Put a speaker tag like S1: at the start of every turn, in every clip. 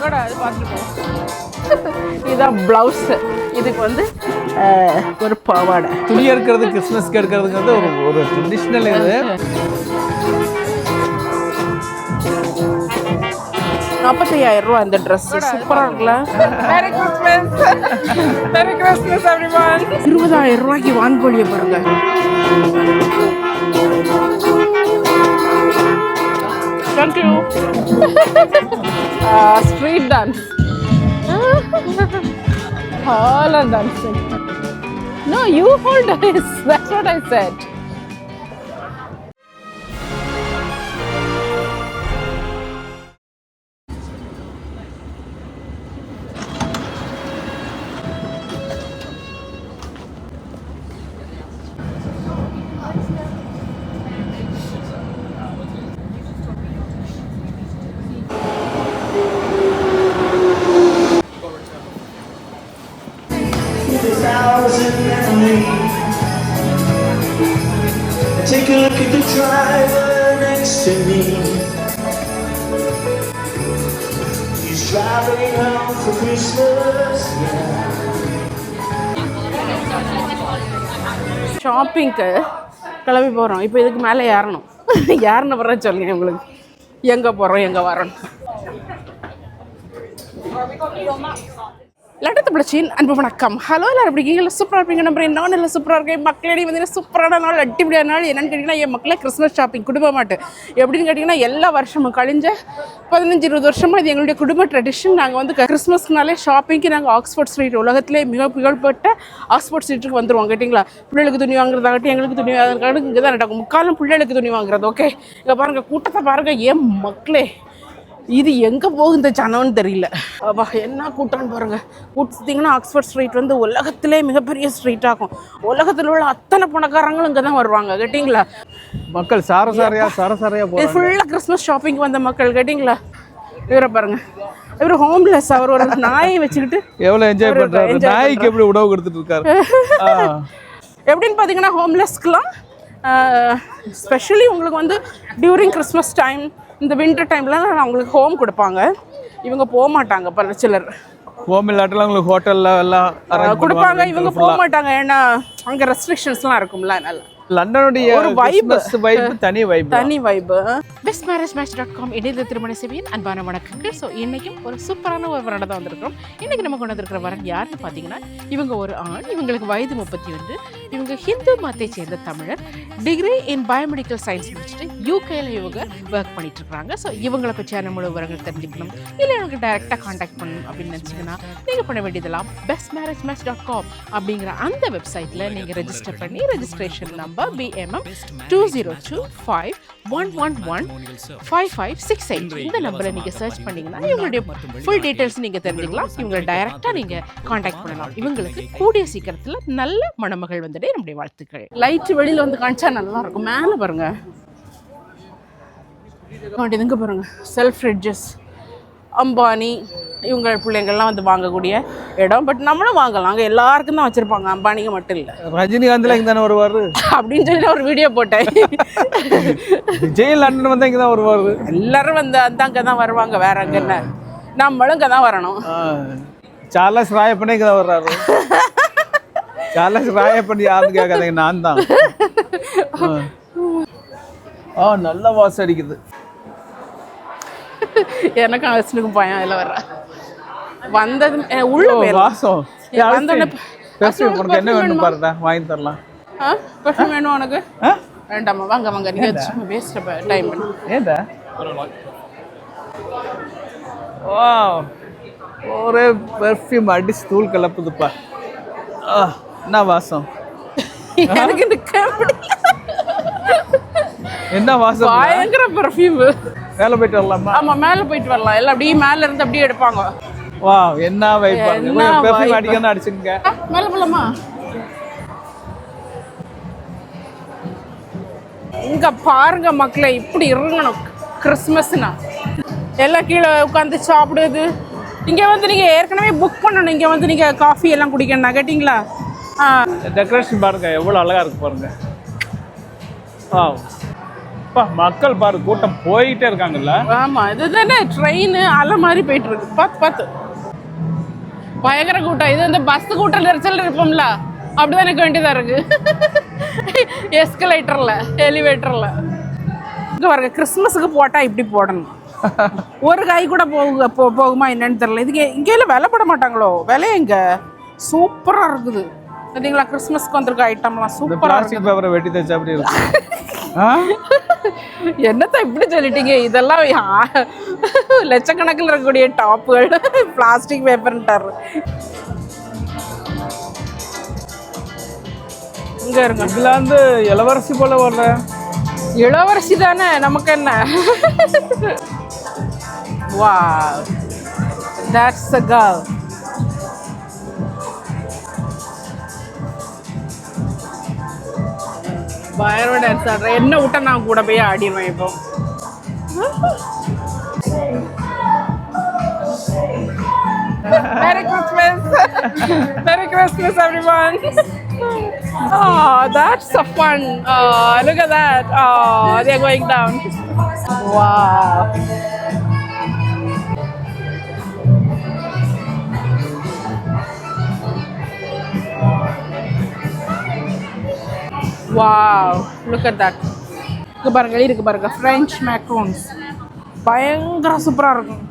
S1: அது பார்த்துருக்கோம். இதுதான் ப்ளவுஸு. இதுக்கு வந்து ஒரு பாவாடை.
S2: துணி எடுக்கிறது கிறிஸ்மஸ்க்கு எடுக்கிறதுங்கிறது ஒரு ட்ரெடிஷ்னல். இது
S1: 45,000 ரூபா இந்த ட்ரெஸ். சூப்பராக இருக்குல்ல. Merry Christmas. Merry Christmas everyone. 20,000 ரூபாய்க்கு வான்கோழியை பாருங்க. Thank you. Street dance. All are dancing. No, you hold this. That's what I said.
S3: Take a look at the driver next to me. He's driving home for Christmas.
S1: ஷாப்பிங்க்கு கிளம்பி போகிறோம். இப்போ இதுக்கு மேலே ஏறணும். ஏறின பிறகு சொல்லுங்க உங்களுக்கு எங்கே போகிறோம் எங்கே வரோம். லட்டத்து பிளச்சின் அன்பு வணக்கம். ஹலோ, எல்லாரும் எப்படி இருக்கீங்க? சூப்பராக இருப்பீங்க நம்புறேன். நான் நல்லா சூப்பராக இருக்கேன். மக்களிடையே வந்து சூப்பரான நாள், அட்டிப்படியான நாள். என்னென்னு கேட்டிங்கன்னா, என் மக்களை கிறிஸ்மஸ் ஷாப்பிங் குடும்ப மாட்டு எப்படின்னு கேட்டிங்கன்னா, எல்லா வருஷமும் கழிஞ்ச 15-20 வருஷமாக இது எங்களுடைய குடும்ப ட்ரெடிஷன். நாங்கள் வந்து கிறிஸ்மஸ்னாலே ஷாப்பிங்க்கு நாங்கள் ஆக்ஸ்ஃபோர்ட் ஸ்ட்ரீட், உலகத்திலே மிக புகழ்பெட்ட ஆக்ஸ்ஃபோர்ட் ஸ்ட்ரீட்டுக்கு வந்துடுவோம். கேட்டிங்களா, பிள்ளைகளுக்கு துணி வாங்குறதாகட்டும், எங்களுக்கு துணி வாங்குறதாகட்டும் இங்கே தான் நடக்கும். முக்காலும் பிள்ளைகளுக்கு துணி வாங்குறது. ஓகே, இங்கே பாருங்கள் கூட்டத்தை பாருங்கள். ஏன் மக்களே, இது எங்கே போகும் இந்த ஜனம்னு தெரியல. அப்பா என்ன கூட்டம்னு பாருங்கள். கூட்டிங்கன்னா ஆக்ஸ்ஃபோர்ட் ஸ்ட்ரீட் வந்து உலகத்திலே மிகப்பெரிய ஸ்ட்ரீட் ஆகும். உலகத்தில் உள்ள அத்தனை பணக்காரங்களும் இங்கே தான் வருவாங்க. கேட்டிங்களா,
S2: மக்கள் சாரசாரியா
S1: இது ஃபுல்லாக கிறிஸ்மஸ் ஷாப்பிங் வந்த மக்கள். கேட்டிங்களா, இவரை பாருங்கள். இவர் ஹோம்லெஸ். அவர் ஒரு நாயை வச்சுக்கிட்டு
S2: எவ்வளோ என்ஜாய் பண்ணுறாரு. நாய்க்கு எப்படி உணவு கொடுத்துட்டு இருக்காரு.
S1: எப்படின்னு பார்த்தீங்கன்னா, ஹோம்லெஸ்க்குலாம் ஸ்பெஷலி உங்களுக்கு வந்து டியூரிங் கிறிஸ்மஸ் டைம், இந்த வின்டர் டைம்லாம் அவங்களுக்கு ஹோம் கொடுப்பாங்க. இவங்க போக மாட்டாங்க. பல சிலர்
S2: ஹோம் இல்லாட்டெல்லாம் உங்களுக்கு ஹோட்டலில் எல்லாம்
S1: கொடுப்பாங்க. இவங்க போக மாட்டாங்க. ஏன்னா அங்கே ரெஸ்ட்ரிக்ஷன்ஸ்லாம் இருக்கும்ல. அதனால
S2: லண்டனுடைய ஒரு வைப் தனி வைப்.
S1: bestmarriagematch.com இணையதள திருமண சேவையின் அன்பான வணக்கங்கள். ஸோ இன்றைக்கும் ஒரு சூப்பரான ஒரு வரனை தான் வந்திருக்கிறோம். இன்றைக்கி நம்ம கொண்டு வந்திருக்கிற வரன் யாருன்னு பார்த்தீங்கன்னா, இவங்க ஒரு ஆண். இவங்களுக்கு வயது 31. இவங்க ஹிந்து மதத்தை சேர்ந்த தமிழர். டிகிரி இன் பயோமெடிக்கல் சயின்ஸ் முடிச்சுட்டு யூகேல இவங்க ஒர்க் பண்ணிட்டு இருக்காங்க. ஸோ இவங்களை பற்றியான முழு விவரங்கள் தெரிஞ்சுக்கணும், இல்லை எனக்கு டைரெக்டாக காண்டாக்ட் பண்ணணும் அப்படின்னு நினச்சிங்கன்னா நீங்கள் பண்ண வேண்டியதெல்லாம் bestmarriagematch.com அப்படிங்கிற அந்த வெப்சைட்டில் நீங்கள் ரெஜிஸ்டர் பண்ணி ரெஜிஸ்ட்ரேஷன் நம்பர் BMM 2025115568 இந்த நம்பரை நீங்கள் சர்ச் பண்ணிங்கன்னா இவங்களுடைய ஃபுல் டீட்டெயில்ஸ் நீங்கள் தெரிஞ்சுக்கலாம். இவங்களை டைரெக்டாக நீங்கள் காண்டாக்ட் பண்ணலாம். இவங்களுக்கு கூடிய சீக்கிரத்தில் நல்ல மணமகள் வந்துட்டு நம்முடைய வாழ்த்துக்கள். லைட் வெளியில் வந்து காமிச்சா நல்லா இருக்கும். மேலே பாருங்க, இதுங்க பாருங்க, செல்ஃப் ஃப்ரிட்ஜஸ். அம்பானி இவங்க பிள்ளைங்கள்லாம் வந்து வாங்கக்கூடிய இடம். பட் நம்மளும் வாங்கலாம். அங்கே எல்லாருக்கும் தான் வச்சுருப்பாங்க, அம்பானிக்கு மட்டும் இல்லை.
S2: ரஜினிகாந்த்ல இங்கே தானே வருவார்
S1: அப்படின்னு சொல்லி ஒரு வீடியோ போட்டேன்.
S2: விஜய் லண்டன் வந்து இங்கே தான் வருவார்.
S1: எல்லாரும் வந்து அந்த அங்கே தான் வருவாங்க. வேற அங்கே என்ன, நம்மளும் இங்கே தான் வரணும்.
S2: சார்லஸ் ராயப்பனே இங்கே தான் வர்றாரு. சார்லஸ் ராயப்பன் யாருன்னு கேட்காதீங்க, நான் தான். நல்ல வாசம் அடிக்குது.
S1: எனக்கு அவசனுக்கும் பயம். அதில் வர்ற வந்தது உள்ள
S2: வாசம். உனக்கு என்ன வேணும் பாருடா, வாங்கி தரலாம்.
S1: பெர்ஃப்யூம் வேணும் உனக்கு? வேண்டாமா, வாங்க வாங்க. நீங்கள் வேஸ்ட் டைம் பண்ணி.
S2: ஏதா ஒரே பெர்ஃப்யூம் அடிச்சு தூள் கலப்புதுப்பா. என்ன வாசம்.
S1: எனக்கு நிற்க முடியல.
S2: என்ன வாசம்.
S1: பயங்கர பெர்ஃப்யூம்.
S2: மேலே போயிட்டு வரலாமா?
S1: ஆமா, மேலே போயிட்டு வரலாம். எல்லாம் அப்படியே மேல இருந்து அப்படியே எடுப்பாங்க.
S2: வா, என்ன வைப் பாருங்க. பெர்ஃப்யூம் அடிக்கணும், அடிச்சுங்க.
S1: மேலே போலாமா? இங்க பாருங்க மக்களே, இப்படி இருங்கணும் கிறிஸ்மஸ்னா. எல்லாம் கீழே உட்காந்து சாப்பிடுது. இங்கே வந்து நீங்கள் ஏற்கனவே புக் பண்ணணும். இங்கே வந்து நீங்கள் காஃபி எல்லாம் குடிக்கணும். கேட்டிங்களா?
S2: டெக்கரேஷன் பாருங்க, எவ்வளோ அழகாக இருக்கு பாருங்க. அப்பா மக்கள் பாரு கூட்டம் போயிட்டே இருக்காங்கல்ல.
S1: ஆமா இதுதானே ட்ரெயின் அலை மாதிரி போயிட்டு இருக்கு. பார்த்து பயங்கர கூட்டம். இது வந்து பஸ் கூட்டம் நெரிசல் இருப்போம்ல அப்படிதான் எனக்கு வேண்டியதா இருக்கு. எஸ்கலேட்டர்ல எலிவேட்டர்ல இங்க பாருங்க. கிறிஸ்மஸுக்கு போட்டா இப்படி போடணும். ஒரு கை கூட போகுமா என்னன்னு தெரியல. இதுக்கு இங்கேயும் விலை போட மாட்டாங்களோ? விலை எங்க சூப்பரா இருக்குது பார்த்தீங்களா? கிறிஸ்மஸ்க்கு வந்திருக்க ஐட்டம்லாம் சூப்பரா
S2: பிளாஸ்டிக் பேப்பரை வெட்டி தச்சா அப்படி இருக்கு.
S1: என்னத்த இப்படி சொல்லிட்டீங்க? இதெல்லாம் லட்சக்கணக்கில் இருக்கக்கூடிய டாப்புகள் பிளாஸ்டிக் பேப்பர்ன்ட்டாரு. இங்க இருங்க.
S2: இதுல வந்து இளவரசி போல வர்ற.
S1: இளவரசி தானே, நமக்கு என்ன? Wow, that's a girl. பயங்கர டான்ஸ் ஆடுறேன். என்ன விட்டா நான் கூட போய் ஆடிடுவேன் இப்போ. Merry Christmas. Merry Christmas everyone. Oh, that's so fun. Oh, look at that. Oh, they're going down. Wow. Wow, look at that. இங்க பாருங்க, இருக்கு பாருங்க, French macarons. பயங்கர சூப்பரா இருக்கும்.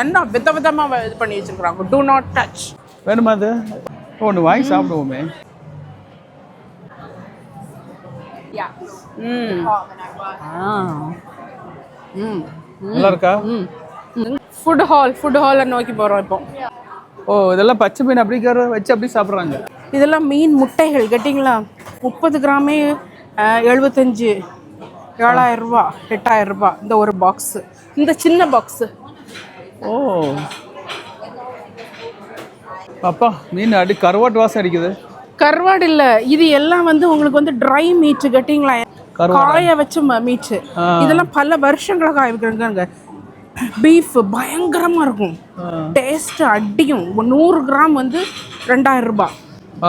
S1: என்ன விதவிதமா இது பண்ணி வச்சிருக்காங்க. Do not touch.
S2: வேணுமா அது? ஒன்று வாங்கி சாப்பிடுவோமே. நல்லா இருக்கா?
S1: ஃபுட் ஹால் நோக்கி போறோம் இப்போ.
S2: ஓ, இதெல்லாம் பச்சை மீன் அப்படி வச்சு அப்படி சாப்பிட்றாங்க.
S1: இதெல்லாம் மீன் முட்டைகள் கேட்டிங்களா? 30 கிராமே 75, 7000 ரூபா, 8000 ரூபா இந்த ஒரு பாக்ஸு. இந்த சின்ன பாக்ஸு.
S2: ஓ அப்பா, மீன் அடி கருவாட்டு வாசம் அடிக்குது.
S1: கருவாடு இல்லை, இது எல்லாம் வந்து உங்களுக்கு வந்து ட்ரை மீட்டு கேட்டிங்களா? காய வச்ச மீட்டு. இதெல்லாம் பல வருஷங்களை காய வைக்கிறாங்க. பீஃப் பயங்கரமா இருக்கும், டேஸ்ட் அடியும். 100 கிராம் வந்து 2000 ரூபாய்.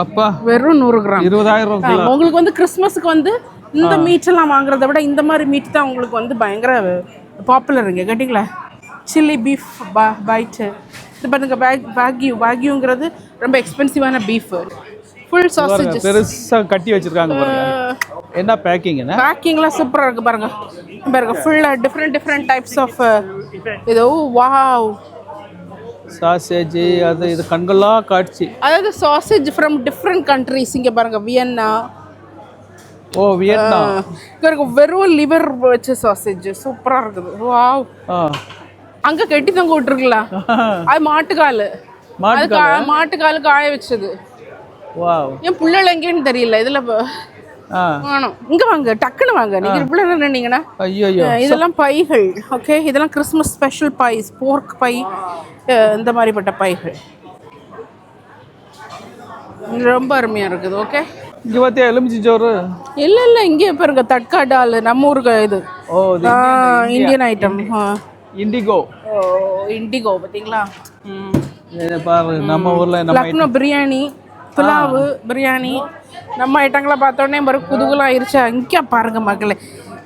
S2: அப்பா,
S1: வெறும் 100 கிராம்
S2: 20,000 ரூபாய்.
S1: உங்களுக்கு வந்து கிறிஸ்மஸுக்கு வந்து இந்த மீட் எல்லாம் வாங்குறத விட இந்த மாதிரி மீட் தான் உங்களுக்கு வந்து பயங்கர பாப்புலருங்க கேட்டிங்களா? Chilli beef bite. இது பாருங்க, வாக்யூங்கிறது ரொம்ப எக்ஸ்பென்சிவான பீஃப். ஃபுல் சாசேஜஸ்
S2: பெருசா கட்டி வச்சிருக்காங்க பாருங்க. என்ன பேக்கிங்?
S1: பேக்கிங்லாம் சூப்பரா இருக்கு பாருங்க. பாருங்க ஃபுல்லா டிஃபரெண்ட் டைப்ஸ் ஆஃப் இது. வாவ்,
S2: சாசேஜ் அது இது கண்கொள்ளா காட்சி.
S1: அதாவது சாசேஜ் ஃப்ரம் டிஃப்ரெண்ட் கண்ட்ரீஸ். இங்கே பாருங்க, வியன்னா.
S2: ஓ, வியட்நாம்.
S1: இங்கே வெறும் லிவர் வச்ச சாசேஜ் சூப்பராக இருக்குது. வாவ். அங்கே கட்டி தொங்க விட்டுருக்கலாம். அது மாட்டுக்கால். மாட்டுக்கால் காய வச்சது.
S2: வாவ்.
S1: என் பிள்ளைகள் எங்கேன்னு தெரியல. இதில் வேணும். இங்கே வாங்க, டக்குன்னு வாங்க. நீங்கள் பிள்ளை நின்னீங்கன்னா.
S2: ஐயோ,
S1: இதெல்லாம் பைகள். ஓகே, இதெல்லாம் கிறிஸ்மஸ் ஸ்பெஷல் பைஸ். போர்க் பை, இந்த மாதிரிப்பட்ட பைகள் ரொம்ப அருமையாக இருக்குது. ஓகே,
S2: இங்கே பார்த்தியா எலுமிச்சி சோறு?
S1: இல்லை, இங்கே பாருங்க தட்காடால், நம்ம ஊருக்கு இது.
S2: ஓ,
S1: இந்தியன் ஐட்டம்.
S2: இண்டிகோ.
S1: இண்டிகோ பார்த்தீங்களா?
S2: பாரு, நம்ம ஊரில்
S1: லக்னோ பிரியாணி, புலாவு பிரியாணி, நம்ம ஐட்டங்களை பார்த்தோன்னே பாரு குதுகுலாம் ஆயிடுச்சா. இங்கே பாருங்க மக்களே,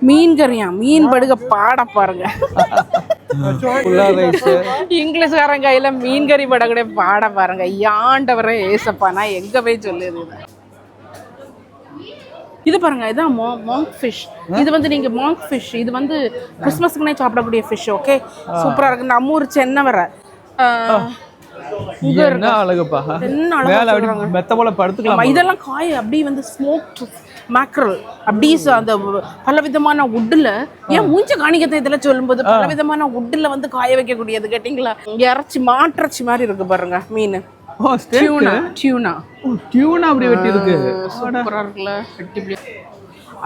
S1: மீன் கறியா, மீன் படுக பாட பாருங்க. இங்கிலீஷ்காரன் கையில மீன் கறி படக்கூடிய பாட பாருங்க. யாண்டவரே ஏசப்பா, நான் எங்க போய் சொல்லுது. இது பாருங்க, இதான் மாங்க் ஃபிஷ். இது வந்து நீங்க மாங்க் ஃபிஷ், இது வந்து கிறிஸ்மஸ்க்குனே சாப்பிடக்கூடிய ஃபிஷ். ஓகே, சூப்பரா இருக்கு. நம்ம ஊர் சென்னை வர இதெல்லாம் காய அப்படியே வந்து ஸ்மோக்ட் மேக்ரல் அப்படியே அந்த பலவிதமான உட்டுல. ஏன் மூஞ்ச காணிக்கத்தை இதெல்லாம் சொல்லும்போது பலவிதமான உட்டுல வந்து காய வைக்கக்கூடியது கேட்டிங்களா? இறச்சி மாட்டிறச்சி மாதிரி இருக்கு பாருங்க மீன். டியூனா
S2: அப்படி வெட்டி இருக்கு.
S1: சூப்பரா இருக்குல்ல.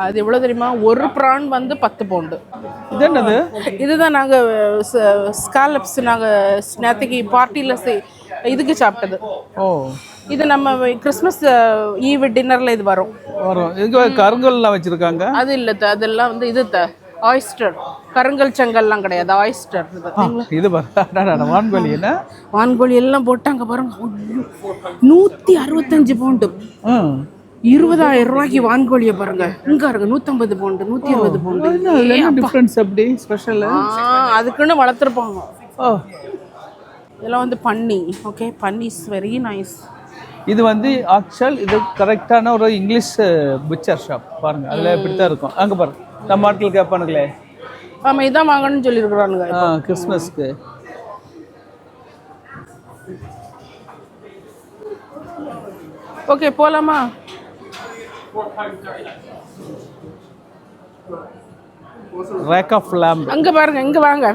S1: அது எவ்வளோ தெரியுமா? ஒரு ப்ரான் வந்து 10 பவுண்டு.
S2: இது என்னது?
S1: இதுதான் நாங்கள் ஸ்காலப்ஸ் நாங்கள் நேற்றுக்கு பார்ட்டியில் இதுக்கு சாப்பிட்டது.
S2: ஓ,
S1: இது நம்ம கிறிஸ்மஸ் ஈவ் டின்னரில் இது வரும்.
S2: இதுக்கு கருங்கல்லாம் வச்சுருக்காங்க. அது
S1: இல்லை, அதெல்லாம் வந்து இது ஆயிஸ்டர். கருங்கல் செங்கல்லாம் கிடையாது, ஆயிஸ்டர்.
S2: இது வான்கோழி. என்ன வான்கோழி
S1: எல்லாம் போட்டாங்க பாருங்க. 165 பவுண்டு. 20,000 ரூபாய்க்கு வான்கோழியை பாருங்க. இங்க இருக்கு 150 பவுண்டு, 120 பவுண்டு.
S2: டிஃபரன்ஸ் அப்படி ஸ்பெஷல்
S1: அதுக்குன்னு வளர்த்துருப்பாங்க.
S2: ஓ,
S1: இதெல்லாம் வந்து பன்னி. ஓகே, பன்னி இஸ் வெரி நைஸ்.
S2: இது வந்து ஆக்சுவல் இது கரெக்டான ஒரு இங்கிலீஷ் புச்சர் ஷாப் பாருங்க. அதில் இப்படி தான் இருக்கும். அங்கே பாருங்க, நம்ம ஆட்கள் கேட்பானுங்களே.
S1: ஆமாம், இதான் வாங்கணும்னு சொல்லியிருக்கிறானுங்க
S2: கிறிஸ்மஸ்க்கு.
S1: ஓகே, போகலாமா?
S2: Rack of lamb.
S1: அங்கே பாருங்க, இங்கே வாங்க,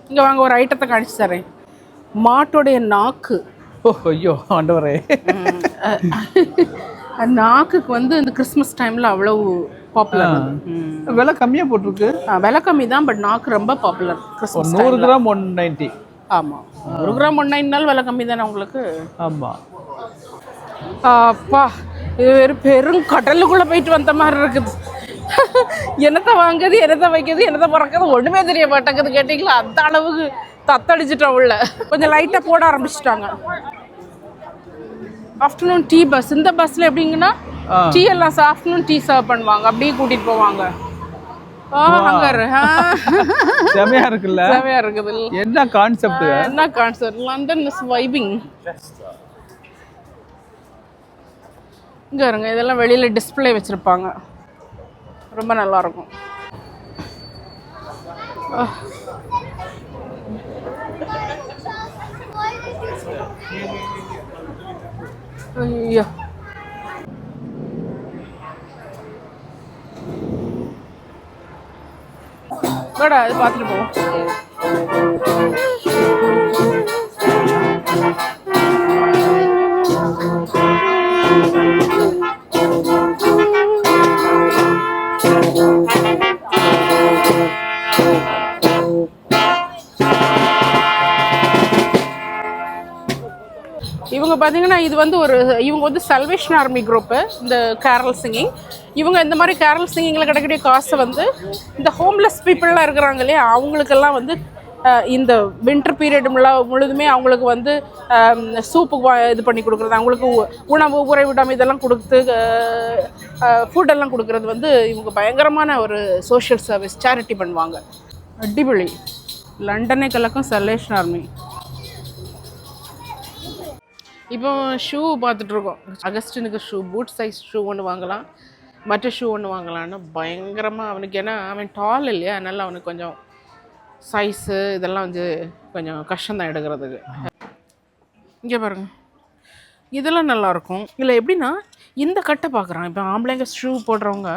S1: இங்கே வாங்க, ஒரு ஐட்டத்தை காணிச்சு தரேன். மாட்டோடைய நாக்கு.
S2: ஓ ஐயோ ஆண்டவரே.
S1: நாக்குக்கு வந்து இந்த கிறிஸ்மஸ் டைமில் அவ்வளவு பாப்புலர்.
S2: விலை கம்மியாக போட்டிருக்கு.
S1: விலை கம்மி தான், பட் நாக்கு ரொம்ப பாப்புலர். Christmas
S2: 100 gram 190.
S1: ஆமாம், 1 கிராம் 190 விலை கம்மி தானே உங்களுக்கு.
S2: ஆமாம்.
S1: அப்பா, இது ஒரு பெரும் கடலுக்குள்ளே போயிட்டு வந்த மாதிரி இருக்குது. என்னத்தை வாங்குது, என்னத்தை வைக்கிறது, என்னத்தை பிறக்குது ஒன்றுமே தெரிய மாட்டேங்குது. கேட்டிங்களா, அந்த அளவுக்கு தத்தடிச்சிட்டோம் உள்ள. கொஞ்சம் லைட்டாக போட ஆரம்பிச்சிட்டாங்க. Afternoon tea bus. இந்த பஸ்ஸில் எப்படிங்கன்னா டீ எல்லாம் ஆஃப்டர்நூன் டீ சர்வ் பண்ணுவாங்க, அப்படியே கூட்டிகிட்டு போவாங்க.
S2: செமையா இருக்குல்ல?
S1: செமையா இருக்குது.
S2: என்ன கான்செப்ட்?
S1: என்ன கான்செப்ட்? London is vibing. இங்கே இருங்க, இதெல்லாம் வெளியில் டிஸ்பிளே வச்சுருப்பாங்க, ரொம்ப நல்லாயிருக்கும். ஐயோ, கூட அது பார்த்துட்டு போவோம். இவங்க பார்த்தீங்கன்னா இது வந்து இவங்க வந்து சல்வேஷன் ஆர்மி குரூப்பு, இந்த கேரல் சிங்கிங். இவங்க இந்த மாதிரி கேரல் சிங்கிங்கில் கிடைக்கக்கூடிய காசை வந்து இந்த ஹோம்லெஸ் பீப்புளெலாம் இருக்கிறாங்க இல்லையா, அவங்களுக்கெல்லாம் வந்து இந்த வின்டர் பீரியட் முழுதுமே அவங்களுக்கு வந்து சூப்பு இது பண்ணி கொடுக்குறது, அவங்களுக்கு உணவு உறைவிடம் இதெல்லாம் கொடுத்து ஃபுட்டெல்லாம் கொடுக்குறது வந்து இவங்க பயங்கரமான ஒரு சோஷியல் சர்வீஸ், சேரிட்டி பண்ணுவாங்க. அடிப்பொழி. லண்டனை கலக்கும் சல்வேஷன் ஆர்மி. இப்போ ஷூ பார்த்துட்ருக்கோம். அகஸ்டினுக்கு ஷூ, பூட் சைஸ் ஷூ ஒன்று வாங்கலாம், மற்ற ஷூ ஒன்று வாங்கலான்னு பயங்கரமாக அவனுக்கு. ஏன்னா அவன் டால் இல்லையா, அதனால் அவனுக்கு கொஞ்சம் சைஸு இதெல்லாம் வந்து கொஞ்சம் கஷ்டம்தான் எடுக்கிறதுக்கு. இங்கே பாருங்க, இதெல்லாம் நல்லாயிருக்கும். இல்லை எப்படின்னா இந்த கட்டை பார்க்குறான். இப்போ ஆம்பளைங்க ஷூ போடுறவங்க,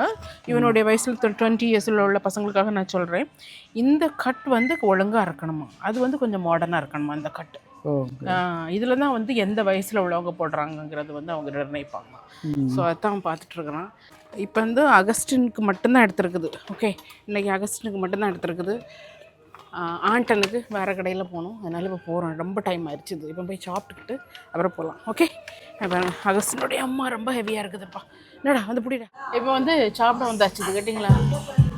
S1: இவனுடைய வயசில் 20 இயர்ஸில் உள்ள பசங்களுக்காக நான் சொல்கிறேன், இந்த கட் வந்து ஒழுங்காக இருக்கணுமா, அது வந்து கொஞ்சம் மாடர்னாக இருக்கணுமா இந்த கட்டு. இதில் தான் வந்து எந்த வயசில் உள்ளவங்க போடுறாங்கங்கிறது வந்து அவங்க நிர்ணயிப்பாங்க. ஸோ அதான் பார்த்துட்ருக்குறான். இப்போ வந்து அகஸ்டினுக்கு மட்டும்தான் எடுத்துருக்குது. ஓகே, இன்றைக்கி அகஸ்டினுக்கு மட்டும்தான் எடுத்துருக்குது. ஆண்டனுக்கு வேறு கடையில் போகணும், அதனால் இப்போ போகிறோம். ரொம்ப டைம் ஆயிடுச்சு. இப்போ போய் சாப்பிட்டுக்கிட்டு அப்புறம் போகலாம். ஓகே, இப்போ அகஸ்டினுடைய அம்மா ரொம்ப ஹெவியாக இருக்குதுப்பா. என்னடா வந்து பிடிடா. இப்போ வந்து சாப்பிட வந்தாச்சு. இது கேட்டிங்களா,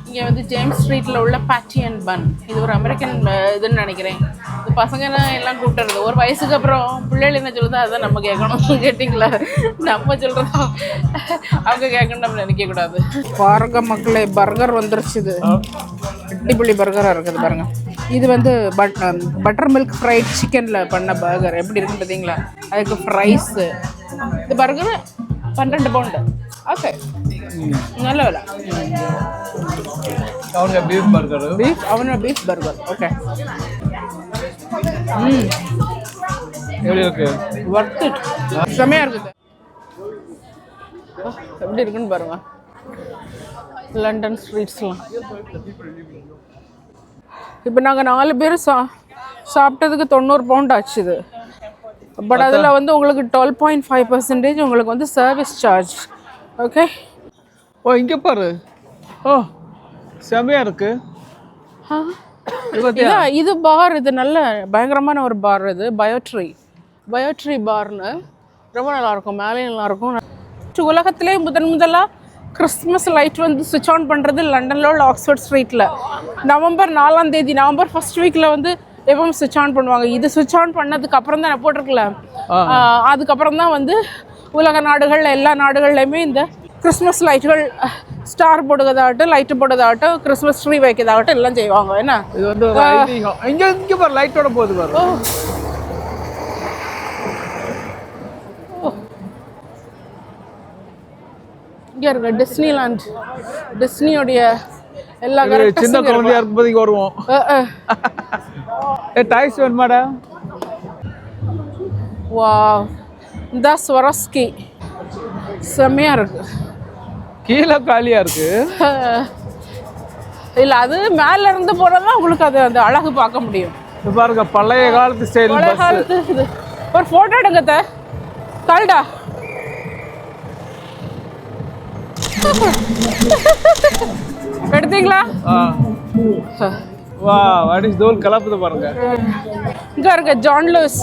S1: இங்கே வந்து ஜேம்ஸ் ஸ்ட்ரீட்டில் உள்ள பேட்டி அண்ட் பன். இது ஒரு அமெரிக்கன் இதுன்னு நினைக்கிறேன். இது பசங்கன்னா எல்லாம் கூப்பிட்டுறது. ஒரு வயசுக்கு அப்புறம் பிள்ளைகள் என்ன சொல்லுதோ அதுதான் நம்ம கேட்கணும். கேட்டிங்களா, நம்ம சொல்கிறதோ அவங்க கேட்கணும், நம்ம நினைக்கக்கூடாது. பாருங்க மக்களே, பர்கர் வந்துருச்சு. இது அடிப்பொலி பர்கராக இருக்குது பாருங்கள். இது வந்து பட்டர் மில்க் ஃப்ரைட் சிக்கனில் பண்ண பர்கர். எப்படி இருக்குன்னு பார்த்தீங்களா, அதுக்கு ஃப்ரைஸு. இந்த பர்கரு 12 பவுண்டு. ஓகே, நல்ல விலை.
S2: அவனுக்கு பீஃப் பர்கர்.
S1: அவனோட பீஃப் பர்கர். ஓகே,
S2: எப்படி இருக்கு?
S1: Worth it. செமையாக இருக்குது. எப்படி இருக்குன்னு பாருங்க, லண்டன் ஸ்ட்ரீட்ஸ்லாம். இப்போ நாங்கள் 4 பேர் சாப்பிட்டதுக்கு 90 பவுண்ட் ஆச்சு இது. பட் அதில் வந்து உங்களுக்கு 12.5% உங்களுக்கு வந்து சர்வீஸ் சார்ஜ். ஓகே.
S2: ஓ, இங்கே பாரு. ஓ, செமையாக இருக்கு.
S1: இது பார். இது நல்ல பயங்கரமான ஒரு பார். இது பயோட்ரி பார்னு ரொம்ப நல்லாயிருக்கும். மேலே நல்லாயிருக்கும். உலகத்திலே முதலாக கிறிஸ்மஸ் லைட் வந்து சுவிட்ச் ஆன் பண்ணுறது லண்டனில் உள்ள ஆக்ஸ்ஃபோர்ட் ஸ்ட்ரீட்டில் நவம்பர் 4ஆம் தேதி, நவம்பர் ஃபர்ஸ்ட் வீக்கில் வந்து எப்பவும் சுவிட்ச் ஆன் பண்ணுவாங்க. இது சுவிட்ச் ஆன் பண்ணதுக்கு அப்புறம் தான் நான் போட்டிருக்கல, அதுக்கப்புறம் தான் வந்து உலக நாடுகள் எல்லா நாடுகள்லையுமே இந்த கிறிஸ்மஸ் லைட்டுகள் ஸ்டார் போடுறதாகட்டும் லைட்டு போடுறதாகட்டும் கிறிஸ்மஸ் ட்ரீ வைக்கிறதாகட்டும் எல்லாம் செய்வாங்க என்ன
S2: இது வந்து ஒரு ஐதீகம். இங்க பாரு லைட்டோட போகுது பாரு.
S1: இங்கே இருக்க டிஸ்னிலாண்ட் டிஸ்னியோடைய எல்லா
S2: சின்ன குழந்தையா இருக்கும்போது இங்க வருவோம். டாய்ஸ் வேணுமாடா?
S1: வா இந்த ஸ்வரஸ்கி செம்மையா இருக்கு.
S2: கீழே காலியா இருக்கு.
S1: இல்ல அது மேல இருந்து போனதான் உங்களுக்கு அது அந்த அழகு பார்க்க முடியும்.
S2: பாருங்க பழைய காலத்து ஸ்டைல்.
S1: பழைய காலத்து இது. ஒரு போட்டோ எடுங்க தால்டா. எடுத்தீங்களா?
S2: வா வாட் இஸ் தோல் கலப்புது பாருங்க.
S1: இங்க இருக்க ஜான் லூஸ்.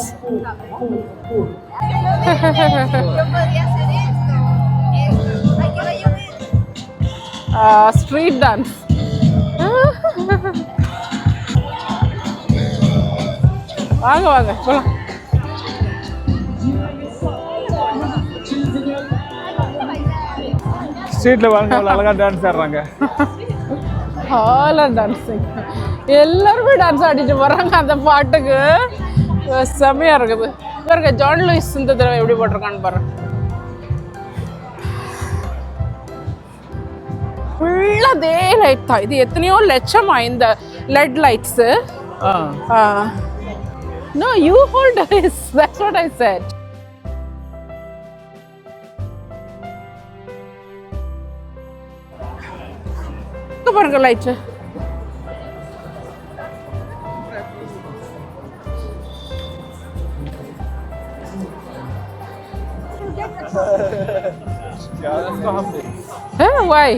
S1: Street dance. வாங்க வாங்க போலாம்.
S2: ஸ்ட்ரீட்ல வாங்க அழகா டான்ஸ் ஆடுறாங்க.
S1: ஆலா டான்ஸிங் எல்லாருமே டான்ஸ் ஆடிட்டு போறாங்க அந்த பாட்டுக்கு. செம்மையா இருக்குது. பாருங்க ஜான் லூயிஸ் இந்த தடவை எப்படி போட்டிருக்கான்னு பாருங்க. ஃபுல்லா அதே லைட் தான். இது எத்தனையோ லட்சமா இந்த let lights. No, you hold this. That's what I said. இங்க பாருங்க light. Why?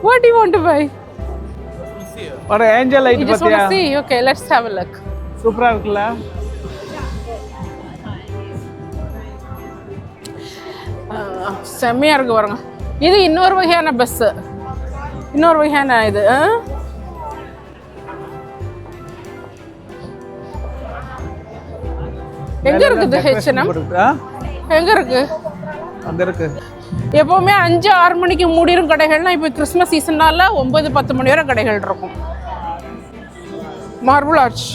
S1: What do you want to buy?
S2: ஒரு angel light
S1: You just want
S2: பாத்தியா?
S1: to see? Okay, let's have a look.
S2: சூப்பரா இருக்குல்ல?
S1: செம்மையா இருக்கு பாருங்க. இது இன்னொரு வகையான பஸ். இன்னொரு வகையான இது. எங்க இருக்குது H&M? எங்க இருக்கு?
S2: அங்க இருக்கு.
S1: எப்பவுமே 5-6 மணிக்கு மூடிரும் கடைகள்னா இப்போ கிறிஸ்மஸ் சீசன்னால 9-10 மணி வரை கடைகள் இருக்கும். Marble arch.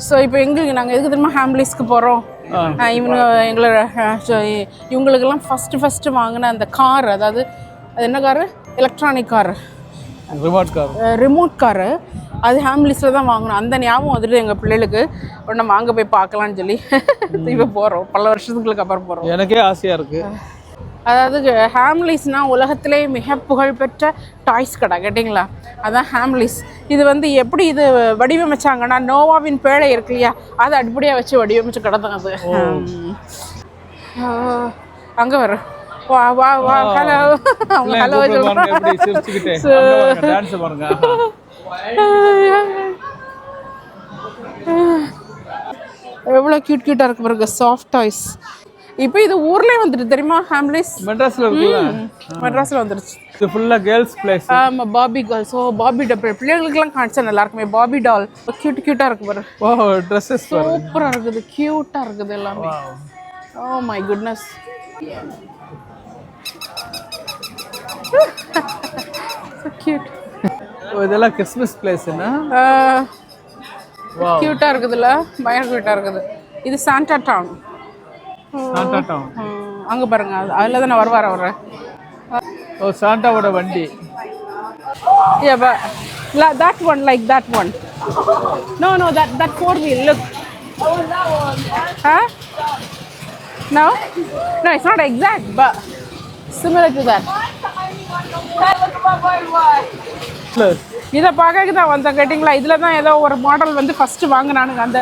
S1: ஸோ இப்போ எங்களுக்கு நாங்கள் எதுக்கு தெரியுமா ஹாம்லிஸ்க்கு போகிறோம். இவங்களுக்கெல்லாம் ஃபஸ்ட்டு வாங்கின அந்த கார், அதாவது அது என்ன car, electronic car, remote car, அது ஹாம்லிஸில் தான் வாங்கணும். அந்த ஞாபகம் வந்துட்டு எங்கள் பிள்ளைகளுக்கு நம்ம அங்கே போய் பார்க்கலான்னு சொல்லி இப்போ போகிறோம். பல வருஷத்துக்கு அப்புறம் போகிறோம்.
S2: எனக்கே ஆசையாக இருக்குது.
S1: அதாவது ஹாம்லிஸ்னால் உலகத்திலே மிக புகழ்பெற்ற டாய்ஸ் கடை கேட்டிங்களா, அதான் ஹாம்லிஸ். இது வந்து எப்படி இது வடிவமைச்சாங்கன்னா நோவாவின் பேழை இருக்கு இல்லையா, அதை அடிப்படையாக வச்சு வடிவமைச்சு கடை தான் அது. அங்கே வர வா வா வா ஹலோ அவங்க ஹலோ எவ்வளோ க்யூட்டாக இருக்கு பாருங்க சாஃப்ட் டாய்ஸ். இப்போ இது ஊர்லயே வந்துட்டு தெரியுமா ஹாம்லிஸ்?
S2: மெட்ராஸ்ல இருக்குல்ல,
S1: மெட்ராஸ்ல வந்துருச்சு.
S2: இது ஃபுல்லா கேர்ள்ஸ் பிளேஸ்.
S1: ஆமா பாபி கேர்ள்ஸ். ஓ பாபி டால் பிள்ளைகளுக்குலாம் காமிச்சா நல்லா இருக்குமே. பாபி டால் கியூட்டா இருக்கு பாரு.
S2: ஓ ட்ரெஸ்ஸஸ்
S1: சூப்பரா இருக்குது, கியூட்டா இருக்குது எல்லாமே. Oh my goodness. so cute.
S2: ஓ இதெல்லாம் கிறிஸ்மஸ் பிளேஸ்னா
S1: கியூட்டா இருக்குதுல்ல, பயங்கர கியூட்டா இருக்குது. இது சாண்டா டவுன்.
S2: சாண்டா டவுன்
S1: அங்க பாருங்க, அதுல தான் நான் வருவார் அவரு.
S2: ஓ சாண்டாவோட வண்டி.
S1: Yeah, but that one, like that one. No, that four wheel. Look. Oh, that one. Huh? No, it's not exact, but similar to that. இதை பார்க்க தான் வந்தேன் கேட்டிங்களா. இதில் தான் ஏதோ ஒரு மாடல் வந்து ஃபஸ்ட்டு வாங்கினானுங்க அந்த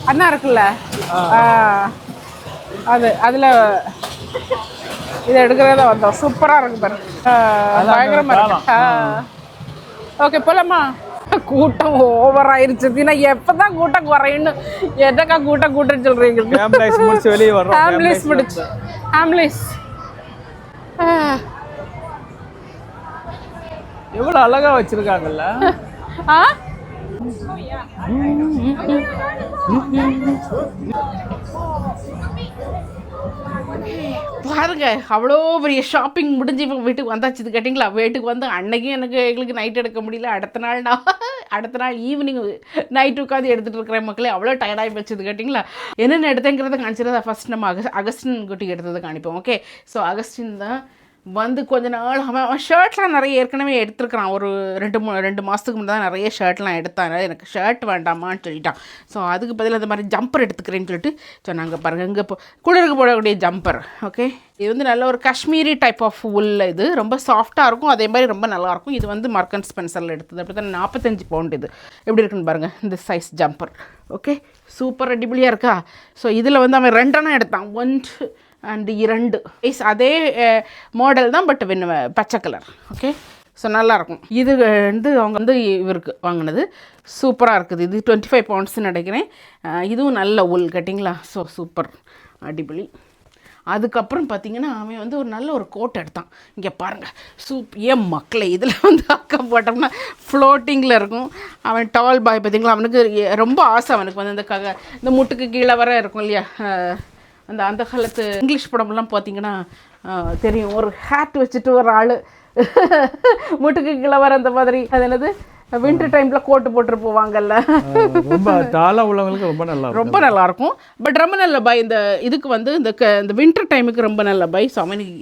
S1: அண்ணா இருக்குல்ல, அதில் இதை எடுக்கிறதா வந்தோம். சூப்பராக இருக்கு பாரு, பயங்கரமாக இருக்கு. ஓகே போலாமா? கூட்டம் ஓவர் ஆயிருச்சு. நான் எப்பதான் கூட்டம் குறையுன்னு எதக்கா கூட்டம் சொல்றீங்க?
S2: ஆம்புலன்ஸ் முடிச்சு வெளியே வரோம்.
S1: ஆம்புலன்ஸ் முடிச்சு ஆம்புலன்ஸ்
S2: எவ்வளவு அழகா வச்சிருக்காங்கல்ல.
S1: ஆ பாருங்க, அவ்வளோ பெரிய ஷாப்பிங் முடிஞ்சு இப்போ வீட்டுக்கு வந்தாச்சு. இது கேட்டிங்களா? வீட்டுக்கு வந்து அன்னைக்கும் எங்களுக்கு நைட் எடுக்க முடியல. அடுத்த நாள் ஈவினிங் நைட்டு உட்காந்து எடுத்துகிட்டு இருக்கிற மக்களே அவ்வளோ டயர்டாகி போச்சு. இது கேட்டிங்களா? என்னென்ன எடுத்தேங்கிறத காணிச்சிருந்தா ஃபஸ்ட் நம்ம அகஸ்டின் குட்டி எடுத்ததை காணிப்போம். ஓகே, ஸோ அகஸ்டின் தான் வந்து கொஞ்ச நாள் அவன் ஷர்ட்லாம் நிறைய ஏற்கனவே எடுத்துருக்கிறான். ஒரு 2 மாதத்துக்கு முன்னாடி தான் நிறைய ஷர்ட்லாம் எடுத்தான். எனக்கு ஷர்ட் வேண்டாமான்னு சொல்லிட்டான். ஸோ அதுக்கு பதில் அந்த மாதிரி ஜம்பர் எடுத்துக்கிறேன்னு சொல்லிட்டு சொன்னாங்க. பாருங்கள், இங்கே குளிருக்கு போடக்கூடிய ஜம்பர். ஓகே, இது வந்து நல்ல ஒரு காஷ்மீரி டைப் ஆஃப் உல். இது ரொம்ப சாஃப்டாக இருக்கும், அதே மாதிரி ரொம்ப நல்லாயிருக்கும். இது வந்து மார்க் அண்ட் ஸ்பென்சரில் எடுத்தது. அப்படி தான் 45 பவுண்ட். இது எப்படி இருக்குன்னு பாருங்கள், இந்த சைஸ் ஜம்பர். ஓகே, சூப்பர் அடிபொலியாக இருக்கா? ஸோ இதில் வந்து அவன் 2 எடுத்தான். 1 அண்ட் 2 அதே மாடல் தான், பட் பச்சை கலர். ஓகே, ஸோ நல்லாயிருக்கும். இது வந்து அவங்க வந்து இவருக்கு வாங்கினது. சூப்பராக இருக்குது. இது 25 பவுண்ட்ஸ்ன்னு நினைக்கிறேன். இதுவும் நல்ல உள் கட்டிங்களா? So super அடிப்பொலி. அதுக்கப்புறம் பார்த்திங்கன்னா அவன் வந்து ஒரு நல்ல ஒரு கோட் எடுத்தான். இங்கே பாருங்கள், ஏன் மக்களே இதில் வந்து அக்கா போட்டோம்னா ஃப்ளோட்டிங்கில் இருக்கும். அவன் டால் பாய் பார்த்திங்களா? அவனுக்கு ரொம்ப ஆசை. அவனுக்கு வந்து இந்த முட்டுக்கு கீழே வர இருக்கும் இல்லையா, அந்த காலத்து இங்கிலீஷ் படம்லாம் பார்த்தீங்கன்னா தெரியும். ஒரு ஹேட் வச்சுட்டு ஒரு ஆள் முட்டுக்கு கீழே வர அந்த மாதிரி, அது என்னது வின்டர் டைமில் கோட்டு போட்டு போவாங்கல்ல.
S2: ரொம்ப டாலாக உள்ளவங்களுக்கு ரொம்ப
S1: நல்லாயிருக்கும். பட் ரொம்ப நல்ல பை. இந்த இதுக்கு வந்து இந்த வின்டர் டைமுக்கு ரொம்ப நல்ல பை. ஸோ அவனுக்கு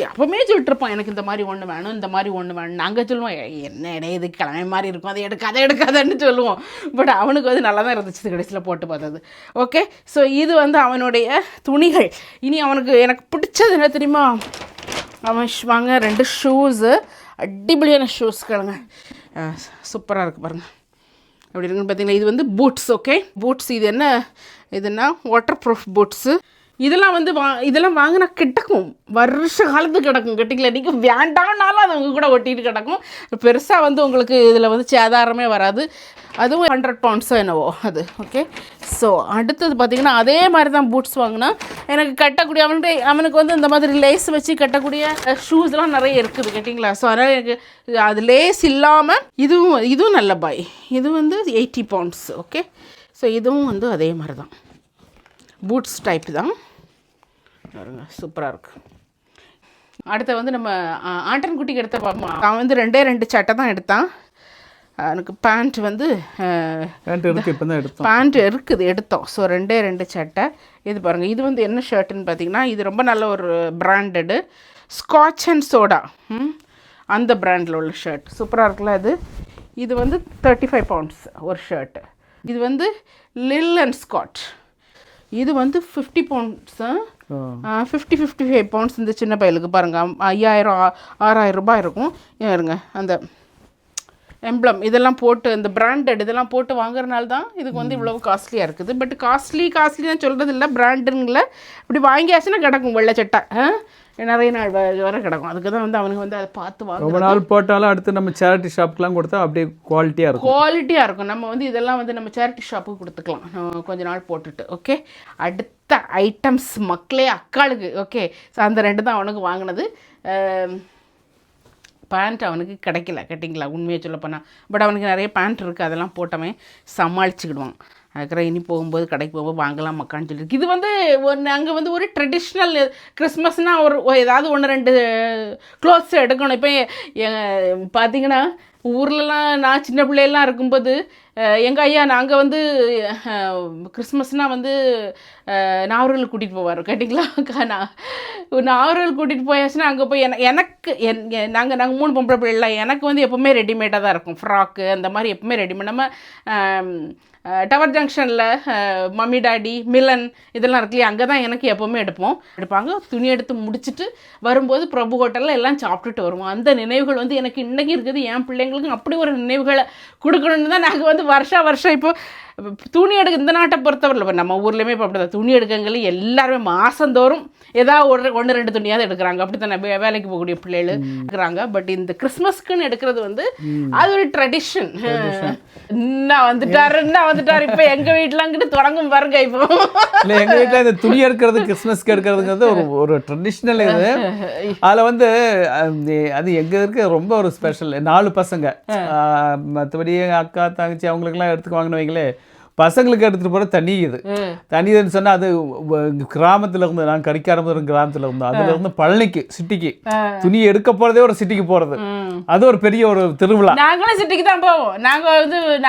S1: எப்பவுமே சொல்லிட்டு இருப்பான், எனக்கு இந்த மாதிரி ஒன்று வேணும், இந்த மாதிரி ஒன்று வேணும். நாங்கள் சொல்லுவோம், என்ன இது கிழமை மாதிரி இருக்கும், அதை எடுக்காதன்னு சொல்லுவோம். பட் அவனுக்கு வந்து நல்லா தான் இருந்துச்சு கடைசியில் போட்டு பார்த்தது. ஓகே, ஸோ இது வந்து அவனுடைய துணிகள். இனி அவனுக்கு எனக்கு பிடிச்சது என்ன தெரியுமா? அவன் வாங்க 2 ஷூஸு, அடிப்படியான ஷூஸ் கிழங்க, சூப்பராக இருக்குது பாருங்கள். எப்படி இருக்குன்னு பார்த்தீங்கன்னா, இது வந்து பூட்ஸ். Okay, boots. இது இதுன்னா வாட்டர் ப்ரூஃப் பூட்ஸு. இதெல்லாம் வந்து இதெல்லாம் வாங்கினா கிடக்கும், வருஷ காலத்துக்கு கிடக்கும். கேட்டிங்களா? நீங்கள் வேண்டாம்னாலும் அது உங்கள் கூட ஒட்டிட்டு கிடக்கும். பெருசாக வந்து உங்களுக்கு இதில் வந்து சேதாரமே வராது. அதுவும் 100 பவுண்ட்ஸோ என்னவோ அது. ஓகே, ஸோ அடுத்தது பார்த்திங்கன்னா அதே மாதிரி தான் பூட்ஸ் வாங்கினா எனக்கு கட்டக்கூடிய அவனுக்கு வந்து இந்த மாதிரி லேஸ் வச்சு கட்டக்கூடிய ஷூஸ்லாம் நிறைய இருக்குது. கேட்டிங்களா? ஸோ அதனால் எனக்கு அது லேஸ் இல்லாமல் இதுவும் நல்ல பாய். இது வந்து 80 பவுண்ட்ஸ். ஓகே, ஸோ இதுவும் வந்து அதே மாதிரி தான், பூட்ஸ் டைப் தான். பாருங்க, சூப்பராக இருக்குது. அடுத்த வந்து நம்ம ஆண்டன்குட்டிக்கு எடுத்த பாப்பா. அவன் வந்து 2 சட்டை தான் எடுத்தான். எனக்கு பேண்ட் வந்து பேண்ட் இருக்குது எடுத்தோம். ஸோ 2 சட்டை. இது பாருங்கள், இது வந்து என்ன ஷர்ட்டுன்னு பார்த்தீங்கன்னா, இது ரொம்ப நல்ல ஒரு பிராண்டடு ஸ்காட்ச் அண்ட் சோடா, அந்த பிராண்டில் உள்ள ஷர்ட். சூப்பராக இருக்குல்ல இது. இது வந்து 35 பவுண்ட்ஸ் ஒரு ஷர்ட்டு. இது வந்து லில் அண்ட் ஸ்காட்ச். இது வந்து 50 பவுண்ட்ஸு, 55 பவுண்ட்ஸ். இந்த சின்ன பையலுக்கு பாருங்கள் 5000-6000 ரூபாய் இருக்கும். இருங்க, அந்த எம்ப்ளம் இதெல்லாம் போட்டு, இந்த பிராண்டட் இதெல்லாம் போட்டு வாங்குறதுனால தான் இதுக்கு வந்து இவ்வளோ காஸ்ட்லியாக இருக்குது. பட் காஸ்ட்லி தான் சொல்கிறது இல்லை, பிராண்டுங்கள இப்படி வாங்கியாச்சுன்னா கிடக்கும் வெள்ளை சட்டை, நிறைய நாள் வர கிடக்கும். அதுக்கு தான் வந்து அவனுக்கு வந்து அதை பார்த்து வாங்க.
S2: ரொம்ப நாள் போட்டாலும் அடுத்து நம்ம சேரிட்டி ஷாப்க்கெலாம் கொடுத்தா அப்படியே குவாலிட்டியாக இருக்கும். நம்ம வந்து இதெல்லாம் வந்து நம்ம சேரிட்டி ஷாப்புக்கு கொடுத்துக்கலாம் கொஞ்ச நாள் போட்டுட்டு. ஓகே, அடுத்த ஐட்டம்ஸ் மக்களே அக்காளுக்கு. ஓகே, ஸோ அந்த 2 தான் அவனுக்கு வாங்கினது. பேண்ட் அவனுக்கு கிடைக்கல. கேட்டிங்களா? உண்மையை சொல்ல போனால். பட் அவனுக்கு நிறைய பேண்ட் இருக்குது, அதெல்லாம் போட்டவன் சமாளிச்சுக்கிடுவான். அதுக்கப்புறம் இனி போகும்போது கடைக்கு போகும்போது வாங்கலாம் மக்கான்னு சொல்லியிருக்கு. இது வந்து அங்கே வந்து ஒரு ட்ரெடிஷ்னல் கிறிஸ்மஸ்னால் ஏதாவது 1-2 க்ளோத்ஸ் எடுக்கணும். இப்போ பார்த்தீங்கன்னா ஊர்லலாம் நான் சின்ன பிள்ளையெல்லாம் இருக்கும்போது எங்கள் ஐயா நாங்கள் வந்து கிறிஸ்மஸ்னால் வந்து நாவர்கள் கூட்டிகிட்டு போவார். கேட்டிங்களா? நாவர்கள் கூட்டிகிட்டு போயாச்சுன்னா அங்கே போய் எனக்கு நாங்கள் 3 பொம்பளை பிள்ளைலாம், எனக்கு வந்து எப்போவுமே ரெடிமேடாக தான் இருக்கும். ஃப்ராக்கு அந்த மாதிரி எப்போவுமே ரெடிமேட். நம்ம டவர் ஜங்ஷனில் மம்மி டாடி மிலன் இதெல்லாம் இருக்கு இல்லையா, அங்கே தான் எனக்கு எப்போவுமே எடுப்பாங்க. துணி எடுத்து முடிச்சுட்டு வரும்போது பிரபு ஹோட்டலில் எல்லாம் சாப்பிட்டுட்டு வருவோம். அந்த நினைவுகள் வந்து எனக்கு இன்றைக்கி இருக்குது. என் பிள்ளைங்களுக்கும் அப்படி ஒரு நினைவுகளை கொடுக்கணுன்னு தான் நாங்கள் வந்து வருஷம் இப்போ துணி எடுக்க இந்த நாட்டை பொறுத்தவரையில் இப்போ நம்ம ஊர்லேயுமே இப்போ அப்படி தான் துணி எடுக்கங்களும் எல்லாருமே மாதந்தோறும் ஏதாவது ஒன்று ரெண்டு துணியாவது எடுக்கிறாங்க. அப்படி தானே வேலைக்கு போகக்கூடிய பிள்ளைகள் எடுக்கிறாங்க. பட் இந்த கிறிஸ்மஸ்க்குன்னு எடுக்கிறது வந்து அது ஒரு ட்ரெடிஷன். என்ன வந்துட்டாரு இப்போ எங்கள் வீட்டிலாங்கிட்டு தொடங்கும் பாருங்க. இப்போ
S4: இல்லை எங்கள் வீட்டில் இந்த துணி எடுக்கிறது கிறிஸ்மஸ்க்கு எடுக்கிறதுங்கிறது ஒரு ட்ரெடிஷ்னல் இது. அதில் வந்து அது எங்கள் இருக்க ரொம்ப ஒரு ஸ்பெஷல். 4 பசங்க, மற்றபடி அக்கா தங்கச்சி அவங்களுக்குலாம் எடுத்துக்குவாங்கன்னு வைங்களே. பசங்களுக்கு எடுத்துகிட்டு போகிற தனி இதுன்னு சொன்னால் அது கிராமத்தில் இருந்து, நாங்கள் கரிக்காரம்புரம் கிராமத்தில் இருந்தோம், அதில் இருந்து பழனிக்கு சிட்டிக்கு துணி எடுக்க போகிறதே ஒரு சிட்டிக்கு போகிறது. அது ஒரு பெரிய ஒரு திருவிழா.
S2: நாங்களும் சிட்டிக்கு தான் போவோம்.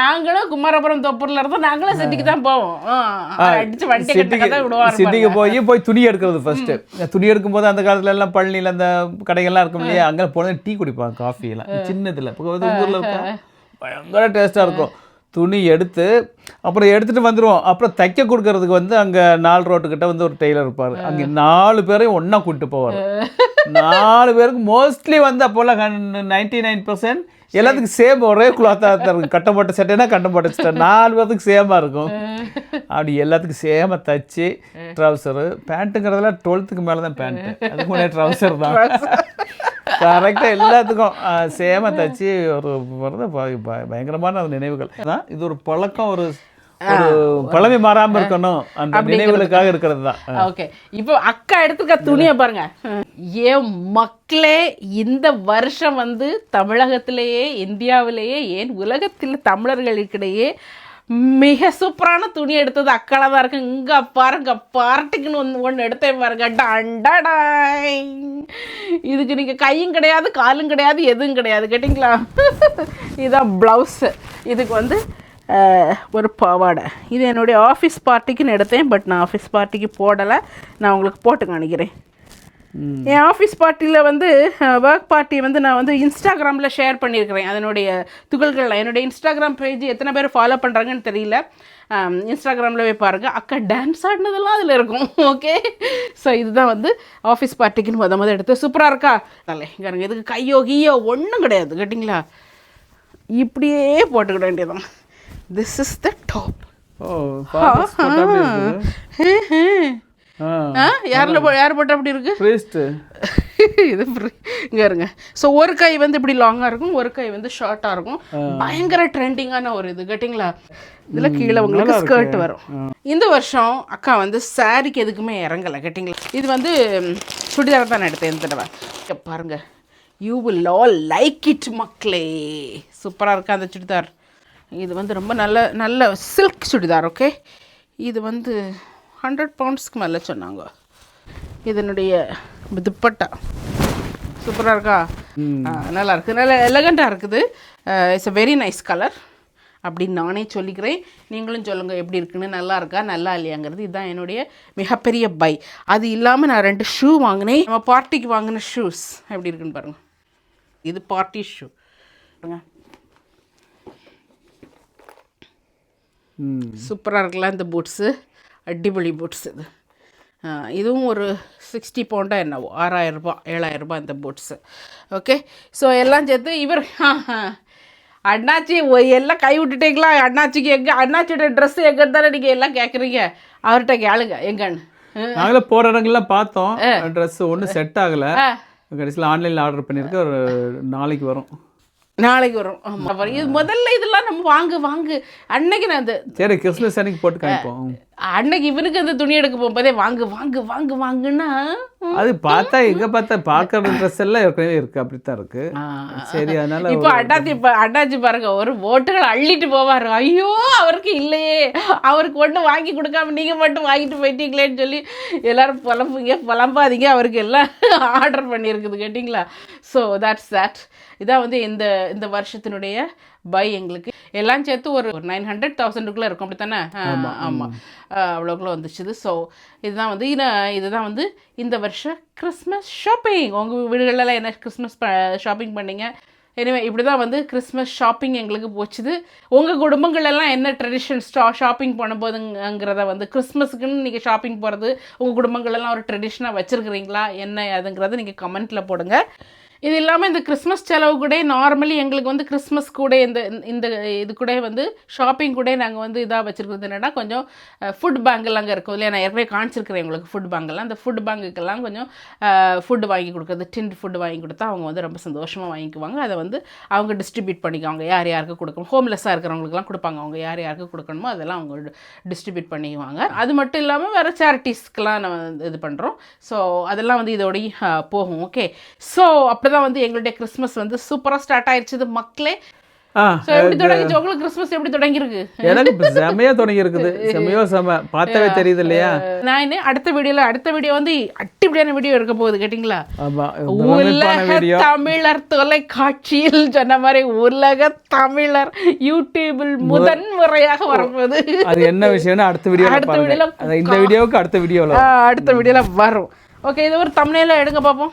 S2: நாங்களும் குமாரபுரம் தொப்பூர்ல இருந்தோம். நாங்களும் சிட்டிக்கு தான் போவோம்.
S4: சிட்டிக்கு போய் துணி எடுக்கிறது ஃபர்ஸ்ட். துணி எடுக்கும் போது அந்த காலத்துல எல்லாம் பழனியில் அந்த கடைகள்லாம் இருக்கும் இல்லையா, அங்கே போனது டீ குடிப்பாங்க, காஃபி எல்லாம் சின்னதுல. இப்போ ஊரில் இருக்கும், பயங்கர டேஸ்டாக இருக்கும். துணி எடுத்து அப்புறம் எடுத்துகிட்டு வந்துடுவோம். அப்புறம் தைக்க கொடுக்கறதுக்கு வந்து அங்கே 4 ரோட்டுக்கிட்ட வந்து ஒரு டெய்லர் இருப்பார். அங்கே 4 பேரையும் ஒன்றா கூப்பிட்டு போவார். 4 பேருக்கு மோஸ்ட்லி வந்து அப்போல்லாம் 99% எல்லாத்துக்கும் சேம் ஒரே குளாத்தாக தான் இருக்கும். கட்டப்பட்ட சட்டைனா கட்டப்பட்ட சட்டை 4 பேர்த்துக்கு சேமாக இருக்கும். அப்படி எல்லாத்துக்கும் சேமாக தைச்சி ட்ரௌசரு பேண்ட்டுங்கிறதுலாம் 12th மேலே தான் பேண்ட்டு, அதுக்கு முன்னாடி ட்ரௌசர் தான். கரெக்டாக எல்லாத்துக்கும் சேமாக தைச்சி ஒரு பயங்கரமான அந்த நினைவுகள் தான். இது ஒரு பழக்கம், ஒரு பழமை மாறாமல் இருக்கணும், அந்த நினைவுகளுக்காக இருக்கிறது தான்.
S2: ஓகே, இப்போ அக்கா எடுத்துக்க துணியை பாருங்க. ஏன் மக்களே, இந்த வருஷம் வந்து தமிழகத்திலேயே, இந்தியாவிலேயே, ஏன் உலகத்தில் தமிழர்களுக்கிடையே மிக சூப்பரான துணி எடுத்தது அக்கால தான் இருக்கு. இங்கே பாருங்க, பார்ட்டிக்குன்னு ஒன்று எடுத்தேன் பாருங்க. டண்டடாய், இதுக்கு நீங்கள் கையும் கிடையாது, காலும் கிடையாது, எதுவும் கிடையாது, கேட்டிங்களா? இதுதான் ப்ளவுஸு. இதுக்கு வந்து ஒரு பாவாடை. இது என்னுடைய ஆஃபீஸ் பார்ட்டிக்குன்னு எடுத்தேன். பட் நான் ஆஃபீஸ் பார்ட்டிக்கு போடலை, நான் உங்களுக்கு போட்டு காணிக்கிறேன். என் ஆஃபீஸ் பார்ட்டியில் வந்து ஒர்க் பார்ட்டி வந்து நான் வந்து இன்ஸ்டாகிராமில் ஷேர் பண்ணியிருக்கிறேன். அதனுடைய துகள்கள் என்னுடைய இன்ஸ்டாகிராம் பேஜ் எத்தனை பேர் ஃபாலோ பண்ணுறாங்கன்னு தெரியல. இன்ஸ்டாகிராமில் போய் பாருங்கள், அக்கா டான்ஸ் ஆடினதெல்லாம் அதில் இருக்கும். ஓகே, ஸோ இதுதான் வந்து ஆஃபீஸ் பார்ட்டிக்குன்னு முதல் எடுத்து. சூப்பராக இருக்கா? நல்ல இங்கே எதுக்கு கையோ கீயோ ஒன்றும் கிடையாது, கேட்டிங்களா? இப்படியே போட்டுக்கிட வேண்டியதான். This is the top. யார் போட்ட அப்படி இருக்கு? இது இங்கே இருங்க. ஸோ ஒரு கை வந்து இப்படி லாங்காக இருக்கும், ஒரு கை வந்து ஷார்ட்டாக இருக்கும். பயங்கர ட்ரெண்டிங்கான ஒரு இது, கேட்டிங்களா? இதில் கீழே உங்களுக்கு ஸ்கர்ட் வரும். இந்த வருஷம் அக்கா வந்து சாரிக்கு எதுக்குமே இறங்கலை, கேட்டிங்களா? இது வந்து சுடிதார் தான் எடுத்தேன் இந்த தடவை. பாருங்க, you will all like it மக்களே. சூப்பராக இருக்கா அந்த சுடிதார். இது வந்து ரொம்ப நல்ல சில்க் சுடிதார். ஓகே, இது வந்து 100 பவுண்ட்ஸ்க்கு மேலே சொன்னாங்க. இதனுடைய துப்பட்டா சூப்பராக இருக்கா? நல்லா இருக்குது, நல்ல எலகண்ட்டாக இருக்குது. It's a very nice colour அப்படின்னு நானே சொல்லிக்கிறேன். நீங்களும் சொல்லுங்கள் எப்படி இருக்குன்னு, நல்லா இருக்கா நல்லா இல்லையாங்கிறது. இதுதான் என்னுடைய மிகப்பெரிய பை. அது இல்லாமல் நான் 2 ஷூ வாங்கினேன். நம்ம பார்ட்டிக்கு வாங்கின ஷூஸ் எப்படி இருக்குன்னு பாருங்கள். இது பார்ட்டி ஷூ. சூப்பராக இருக்கலாம் இந்த பூட்ஸு, அடிப்பொலி பூட்ஸ். இது இதுவும் ஒரு 60 பவுண்டா என்னவோ, 6000 ரூபா 7000 ரூபா இந்த பூட்ஸு. ஓகே, ஸோ எல்லாம் சேர்த்து இவர் அண்ணாச்சி எல்லாம் கை விட்டுட்டீங்களா? அண்ணாச்சிக்கு அண்ணாச்சியோட ட்ரெஸ்ஸு எங்கன்னு தானே நீங்கள் எல்லாம் கேட்குறீங்க. அவர்கிட்ட கேளுங்க எங்கன்னு.
S4: நாங்களே போகிற இடங்கள்லாம் பார்த்தோம், ட்ரெஸ்ஸு ஒன்றும் செட் ஆகலை. கடைசியில் ஆன்லைனில் ஆர்டர் பண்ணியிருக்கேன், ஒரு நாளைக்கு வரும். ஆமாம், இது முதல்ல இதெல்லாம் நம்ம வாங்கு அன்னைக்கு நான் அந்த சரி கிறிஸ்மஸ் அன்னைக்கு போட்டு காமிப்போம்.
S2: அன்னைக்கு இவனுக்கு அந்த துணி எடுக்க போகும்போதே வாங்குன்னா
S4: அது பார்த்தா எங்கே பார்த்தா பார்க்குற ட்ரெஸ் எல்லாம் ஏற்கனவே இருக்குது, அப்படித்தான் இருக்குது. சரி, அதனால
S2: இப்போ அண்ணாச்சி பாருங்க, ஒரு ஓட்டுகள் அள்ளிட்டு போவார். ஐயோ அவருக்கு இல்லையே, அவருக்கு ஒன்றும் வாங்கி கொடுக்காம நீங்கள் மட்டும் வாங்கிட்டு போயிட்டீங்களேன்னு சொல்லி எல்லோரும் புலம்பாதீங்க. அவருக்கு எல்லாம் ஆர்டர் பண்ணியிருக்குது, கேட்டிங்களா? ஸோ தட் இதான் வந்து இந்த வருஷத்தினுடைய பை. எங்களுக்கு எல்லாம் சேர்த்து ஒரு 900,000க்குள்ளே இருக்கும், அப்படி தானே? ஆமாம், அவ்வளோக்குள்ளே வந்துச்சுது. ஸோ இதுதான் வந்து இந்த வருஷம் கிறிஸ்மஸ் ஷாப்பிங். உங்கள் வீடுகளெல்லாம் என்ன கிறிஸ்மஸ் ஷாப்பிங் பண்ணிங்க? எனிவே இப்படி தான் வந்து கிறிஸ்மஸ் ஷாப்பிங் எங்களுக்கு போச்சுது. உங்கள் குடும்பங்களெல்லாம் என்ன ட்ரெடிஷன் ஷாப்பிங் பண்ணும்போதுங்கிறத வந்து கிறிஸ்மஸுக்குன்னு நீங்கள் ஷாப்பிங் போகிறது உங்கள் குடும்பங்களெல்லாம் ஒரு ட்ரெடிஷனாக வச்சுருக்கிறீங்களா என்ன அதுங்கிறத நீங்கள் கமெண்ட்டில் போடுங்க. இது இல்லாமல் இந்த கிறிஸ்மஸ் செலவு கூட நார்மலி எங்களுக்கு வந்து கிறிஸ்மஸ் கூட இந்த இது கூட வந்து ஷாப்பிங் கூட நாங்கள் வந்து இதாக வச்சுருக்கிறது என்னென்னா கொஞ்சம் ஃபுட் பேங்கெல்லாம் அங்கே இருக்கும் இல்லையா, நான் ஏற்கனவே காமிச்சிருக்கிறேன் உங்களுக்கு ஃபுட் பேங்கெல்லாம். அந்த ஃபுட் பேங்குக்கெல்லாம் கொஞ்சம் ஃபுட்டு வாங்கி கொடுக்குறது, டின்ட் ஃபுட்டு வாங்கி கொடுத்தா அவங்க வந்து ரொம்ப சந்தோஷமாக வாங்கிக்குவாங்க. அதை வந்து அவங்க டிஸ்ட்ரிபியூட் பண்ணிக்குவாங்க, யார் யாருக்கு கொடுக்கணும். ஹோம்லெஸ்ஸாக இருக்கிறவங்களுக்குலாம் கொடுப்பாங்க, அவங்க யார் யாருக்கு கொடுக்கணுமோ அதெல்லாம் அவங்க டிஸ்ட்ரிபியூட் பண்ணிக்குவாங்க. அது மட்டும் இல்லாமல் வேறு சேரிட்டிஸ்க்கெலாம் நம்ம இது பண்ணுறோம். ஸோ அதெல்லாம் வந்து இதோடய போகும். ஓகே, ஸோ அப்படி தான் வந்து எங்களுடைய கிறிஸ்மஸ் வந்து சூப்பராக ஸ்டார்ட் ஆயிடுச்சு மக்களே. எப்படி தொடங்கிச்சு உங்களுக்கு கிறிஸ்மஸ்? எப்படி தொடங்கிருக்கு?
S4: எனக்கு செமையா தொடங்கி இருக்குது. செம பார்த்தாவே தெரியுது இல்லையா?
S2: நான் அடுத்த வீடியோ வந்து அட்டிப்படியான வீடியோ இருக்க போகுது கேட்டிங்களா?
S4: ஆமா,
S2: உலக தமிழர் தொலைக்காட்சியில் சொன்ன மாதிரி உலக தமிழர் யூடியூபில் முதன் முறையாக வரப்போகுது.
S4: அது என்ன விஷயம்னு அடுத்த வீடியோல இந்த வீடியோவுக்கு அடுத்த வீடியோல
S2: வரும். ஓகே, இது ஒரு தம்ப்நெயில எடுங்க பார்ப்போம்.